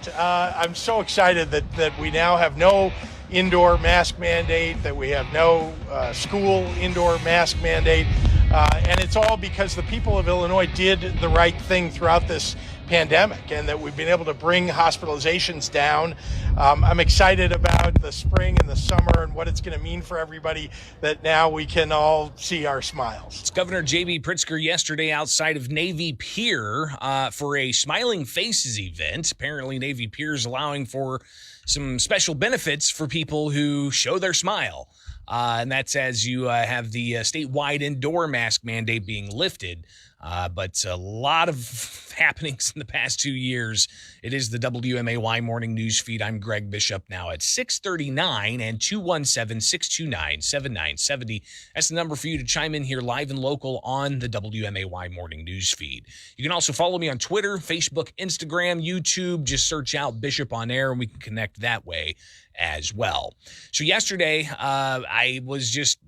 Matt. I'm so excited that we now have no indoor mask mandate, that we have no school indoor mask mandate. And it's all because the people of Illinois did the right thing throughout this pandemic, and that we've been able to bring hospitalizations down. I'm excited about the spring and the summer and what it's going to mean for everybody, that now we can all see our smiles. It's Governor J.B. Pritzker yesterday outside of Navy Pier for a Smiling Faces event. Apparently, Navy Pier is allowing for some special benefits for people who show their smile. And that's as you have the statewide indoor mask mandate being lifted. But a lot of happenings in the past 2 years. It is the WMAY morning news feed. I'm Greg Bishop now at 6:39 and 217-629-7970. That's the number for you to chime in here live and local on the WMAY morning news feed. You can also follow me on Twitter, Facebook, Instagram, YouTube. Just search out Bishop on Air and we can connect that way as well. So yesterday, I was just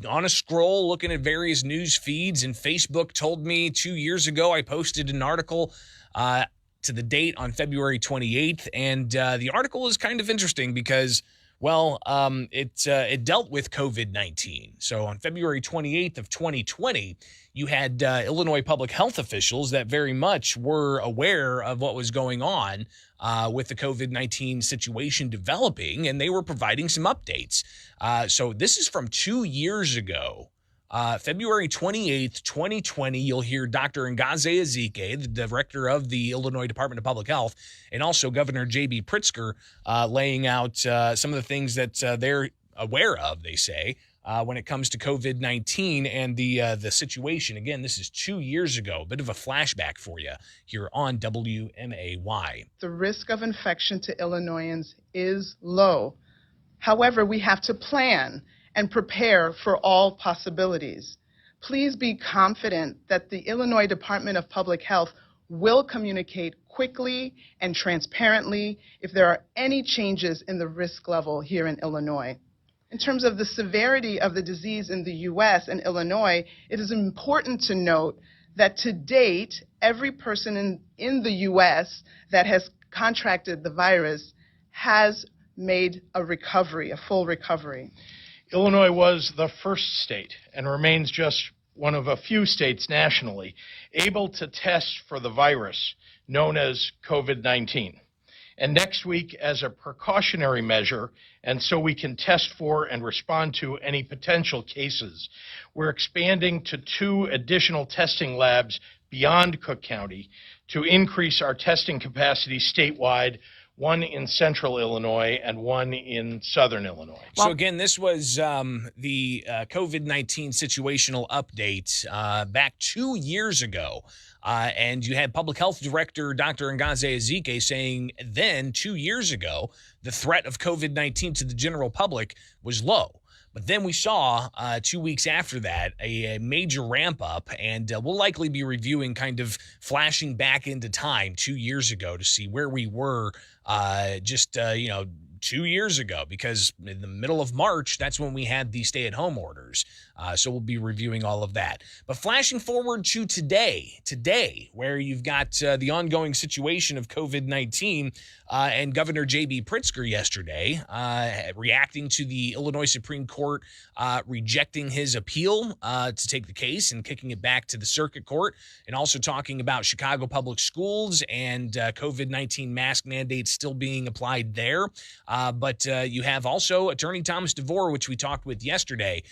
on a scroll looking at various news feeds, and Facebook told me 2 years ago I posted an article to the date on February 28th, and the article is kind of interesting because, well, it dealt with COVID-19. So on February 28th of 2020, you had Illinois public health officials that very much were aware of what was going on with the COVID-19 situation developing, and they were providing some updates. So this is from 2 years ago. February 28th, 2020, you'll hear Dr. Ngozi Ezike, the director of the Illinois Department of Public Health, and also Governor J.B. Pritzker laying out some of the things that they're aware of, they say, when it comes to COVID-19 and the situation. Again, this is 2 years ago. A bit of a flashback for you here on WMAY. The risk of infection to Illinoisans is low. However, we have to plan and prepare for all possibilities. Please be confident that the Illinois Department of Public Health will communicate quickly and transparently if there are any changes in the risk level here in Illinois. In terms of the severity of the disease in the U.S. and Illinois, it is important to note that to date, every person in the U.S. that has contracted the virus has made a recovery, a full recovery. Illinois was the first state, and remains just one of a few states nationally, able to test for the virus known as COVID-19. And next week, as a precautionary measure, and so we can test for and respond to any potential cases, we're expanding to 2 additional testing labs beyond Cook County to increase our testing capacity statewide, one in central Illinois and one in southern Illinois. So again, this was the COVID-19 situational update back 2 years ago. And you had Public Health Director Dr. Ngozi Ezike saying then 2 years ago, the threat of COVID-19 to the general public was low. But then we saw 2 weeks after that a major ramp up, and we'll likely be reviewing, kind of flashing back into time 2 years ago to see where we were just 2 years ago, because in the middle of March, that's when we had the stay-at-home orders. So we'll be reviewing all of that. But flashing forward to today, where you've got the ongoing situation of COVID-19 and Governor J.B. Pritzker yesterday reacting to the Illinois Supreme Court rejecting his appeal to take the case and kicking it back to the circuit court, and also talking about Chicago public schools and COVID-19 mask mandates still being applied there. But you have also Attorney Thomas DeVore, which we talked with yesterday,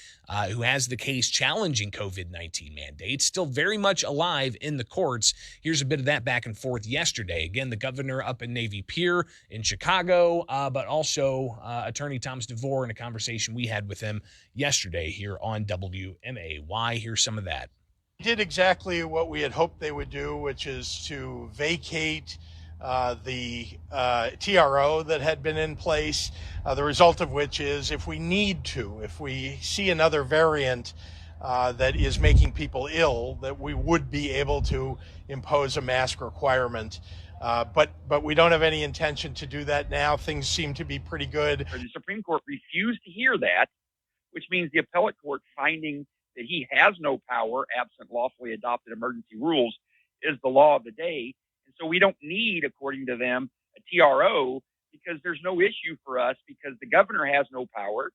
who has the case challenging COVID-19 mandates, still very much alive in the courts. Here's a bit of that back and forth yesterday. Again, the governor up in Navy Pier in Chicago, but also Attorney Thomas DeVore in a conversation we had with him yesterday here on WMAY. Here's some of that. Did exactly what we had hoped they would do, which is to vacate the TRO that had been in place, the result of which is if we see another variant that is making people ill, that we would be able to impose a mask requirement. But we don't have any intention to do that now. Things seem to be pretty good. The Supreme Court refused to hear that, which means the appellate court finding that he has no power absent lawfully adopted emergency rules is the law of the day. And so we don't need, according to them, a TRO because there's no issue for us because the governor has no power.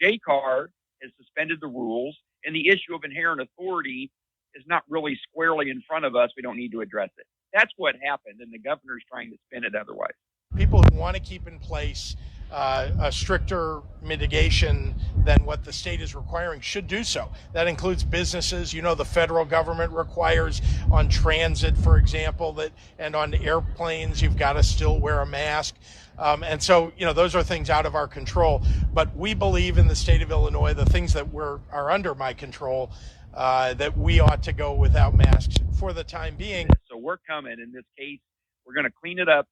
JCAR has suspended the rules, and the issue of inherent authority is not really squarely in front of us. We don't need to address it. That's what happened, and the governor's trying to spin it otherwise. People who want to keep in place a stricter mitigation than what the state is requiring should do so. That includes businesses. You know, the federal government requires on transit, for example, and on airplanes, you've got to still wear a mask. And so, you know, those are things out of our control. But we believe in the state of Illinois, the things that are under my control, that we ought to go without masks for the time being. So we're coming in this case. We're going to clean it up.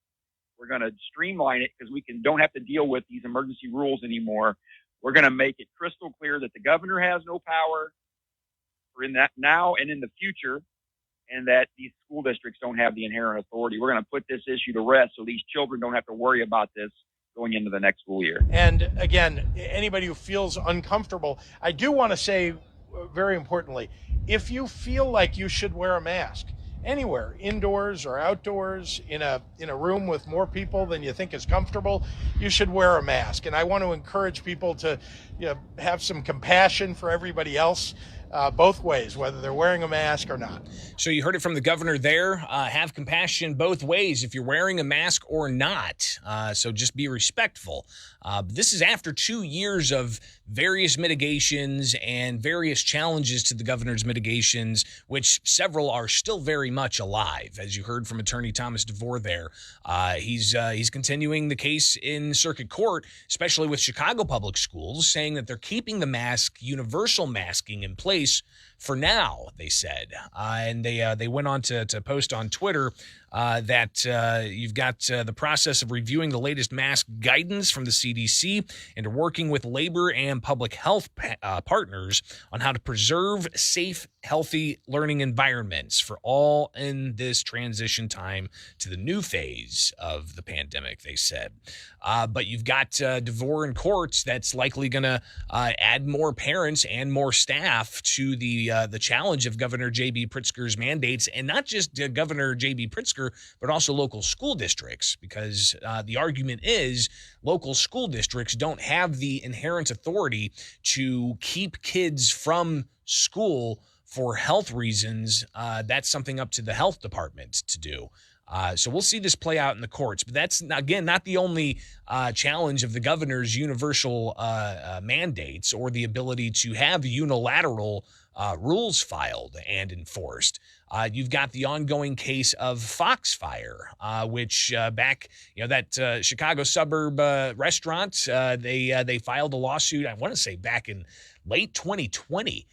We're going to streamline it because we don't have to deal with these emergency rules anymore. We're going to make it crystal clear that the governor has no power for in that now and in the future, and that these school districts don't have the inherent authority. We're going to put this issue to rest so these children don't have to worry about this going into the next school year. And again, anybody who feels uncomfortable, I do want to say very importantly, if you feel like you should wear a mask anywhere, indoors or outdoors, in a room with more people than you think is comfortable, you should wear a mask. And I want to encourage people to, you know, have some compassion for everybody else, both ways, whether they're wearing a mask or not. So you heard it from the governor there. Have compassion both ways if you're wearing a mask or not. So just be respectful. This is after 2 years of various mitigations and various challenges to the governor's mitigations, which several are still very much alive. As you heard from Attorney Thomas DeVore there, he's continuing the case in circuit court, especially with Chicago Public Schools, saying that they're keeping the universal masking in place for now, they said. And they went on to post on Twitter that you've got the process of reviewing the latest mask guidance from the CDC and are working with labor and public health partners on how to preserve safe, healthy learning environments for all in this transition time to the new phase of the pandemic, they said. But you've got DeVore in courts that's likely going to add more parents and more staff to the challenge of Governor J.B. Pritzker's mandates, and not just Governor J.B. Pritzker, but also local school districts, because the argument is local school districts don't have the inherent authority to keep kids from school for health reasons. That's something up to the health department to do. So we'll see this play out in the courts. But that's, again, not the only challenge of the governor's universal mandates or the ability to have unilateral rules filed and enforced. You've got the ongoing case of Foxfire, which back, that Chicago suburb restaurant, they filed a lawsuit, I want to say back in late 2020.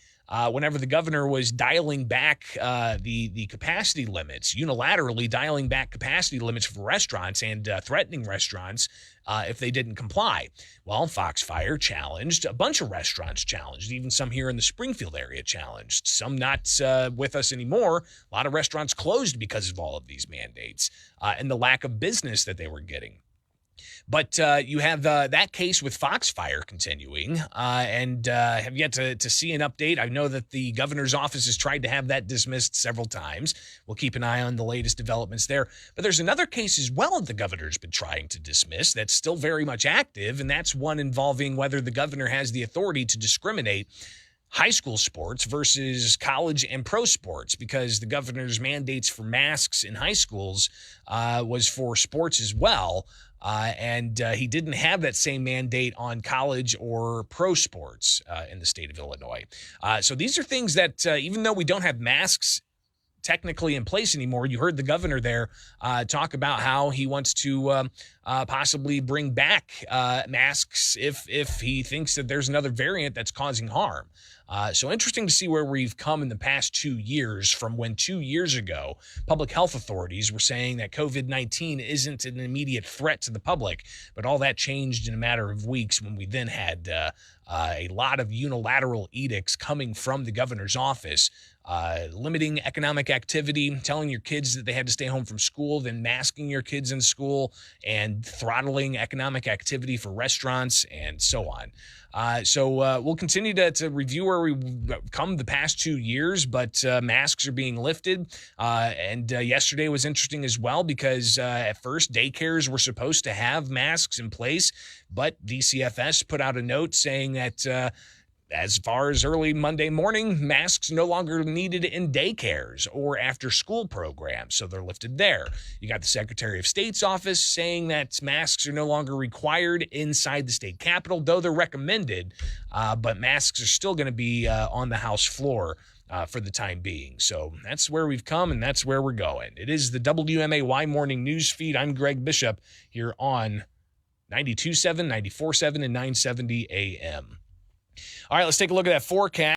Whenever the governor was dialing back the capacity limits, unilaterally dialing back capacity limits for restaurants and threatening restaurants if they didn't comply. Well, Foxfire challenged, a bunch of restaurants challenged, even some here in the Springfield area challenged, some not with us anymore. A lot of restaurants closed because of all of these mandates and the lack of business that they were getting. But you have that case with Foxfire continuing and have yet to see an update. I know that the governor's office has tried to have that dismissed several times. We'll keep an eye on the latest developments there. But there's another case as well that the governor's been trying to dismiss that's still very much active, and that's one involving whether the governor has the authority to discriminate high school sports versus college and pro sports, because the governor's mandates for masks in high schools was for sports as well. And he didn't have that same mandate on college or pro sports in the state of Illinois. So these are things that even though we don't have masks technically in place anymore, you heard the governor there talk about how he wants to possibly bring back masks if he thinks that there's another variant that's causing harm. So interesting to see where we've come in the past 2 years from when 2 years ago public health authorities were saying that COVID-19 isn't an immediate threat to the public, but all that changed in a matter of weeks when we then had a lot of unilateral edicts coming from the governor's office, limiting economic activity, telling your kids that they had to stay home from school, then masking your kids in school, and throttling economic activity for restaurants and so on. So we'll continue to review where we've come the past 2 years, but masks are being lifted. And yesterday was interesting as well because at first daycares were supposed to have masks in place, but DCFS put out a note saying that as far as early Monday morning, masks no longer needed in daycares or after school programs, so they're lifted there. You got the Secretary of State's office saying that masks are no longer required inside the state capitol, though they're recommended, but masks are still going to be on the House floor for the time being. So that's where we've come, and that's where we're going. It is the WMAY Morning News Feed. I'm Greg Bishop here on 92.7, 94.7, and 970 AM. All right, let's take a look at that forecast.